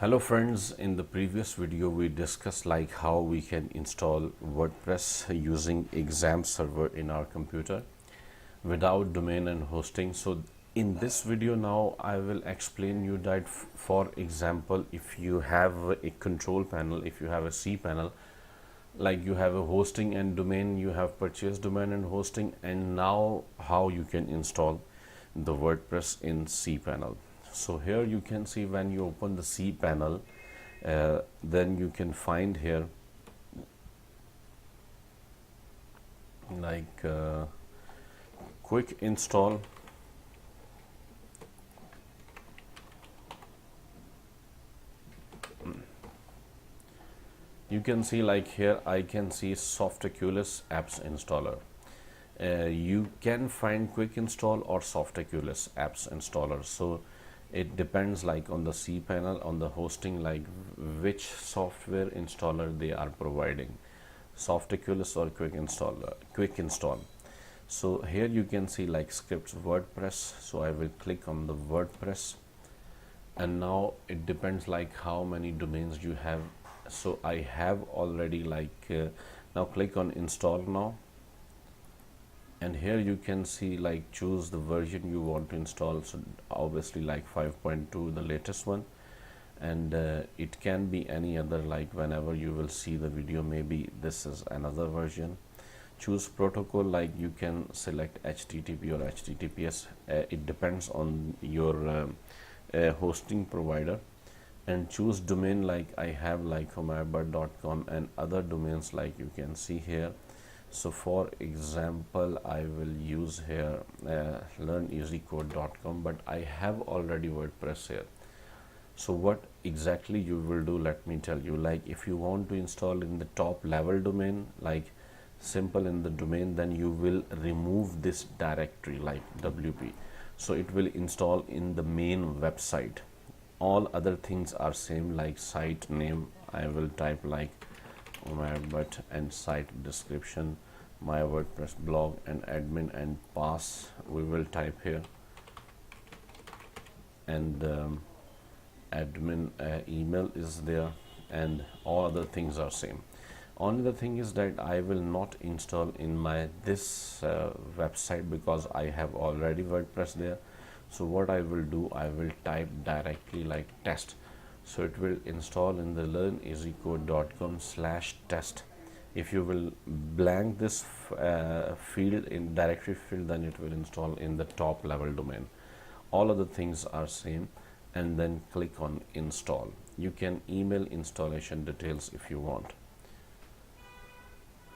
Hello friends, in the previous video we discussed like how we can install WordPress using exam server in our computer without domain and hosting. So in this video now I will explain you that for example, if you have a control panel, if you have a cPanel, like you have a hosting and domain, you have purchased domain and hosting, and now how you can install the WordPress in cPanel. So here you can see when you open the cPanel, then you can find here like quick install. You can see like here I can see softaculous apps installer. You can find quick install or softaculous apps installer. So it depends like on the cPanel, on the hosting, like which software installer they are providing, softaculous or quick install. So here you can see like scripts WordPress. So I will click on the WordPress, and now it depends like how many domains you have. So I have already like now click on install now, and here you can see like choose the version you want to install. So obviously like 5.2, the latest one, and it can be any other, like whenever you will see the video maybe this is another version. Choose protocol, like you can select HTTP or HTTPS, it depends on your hosting provider. And choose domain, like I have like homebird.com and other domains like you can see here. So for example I will use here learneasycode.com, but I have already WordPress here. So what exactly you will do, let me tell you. Like if you want to install in the top level domain, like simple in the domain, then you will remove this directory like WP, so it will install in the main website. All other things are same, like site name I will type like but and site description, my WordPress blog, and admin and pass we will type here, and admin email is there, and all other things are same. Only the thing is that I will not install in my this website because I have already WordPress there. So what I will do, I will type directly like test, so it will install in the learneasycode.com/test. If you will blank this field in directory field, then it will install in the top level domain. All other things are same, and then click on install. You can email installation details if you want.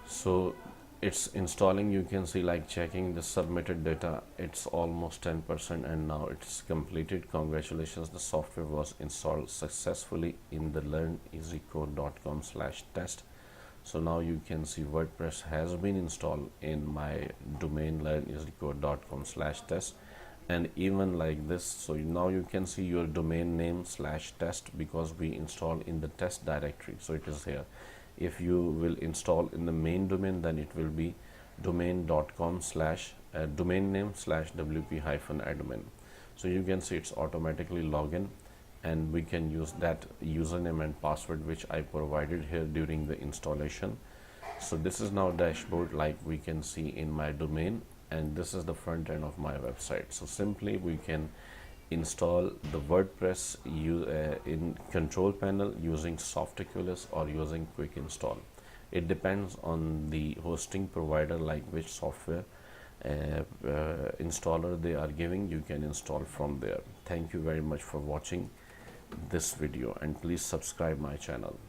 So it's installing. You can see like checking the submitted data, it's almost 10%, and now it's completed. Congratulations, the software was installed successfully in the learneasycode.com/test. So now you can see WordPress has been installed in my domain learneasycode.com/test, and even like this. So now you can see your domain name/test because we installed in the test directory, so it is here. If you will install in the main domain, then it will be domain name/wp-admin. So you can see it's automatically login, and we can use that username and password which I provided here during the installation. So this is now dashboard, like we can see in my domain, and this is the front end of my website. So simply we can install the WordPress in control panel using softaculous or using quick install. It depends on the hosting provider, like which software installer they are giving. You can install from there. Thank you very much for watching this video, and please subscribe my channel.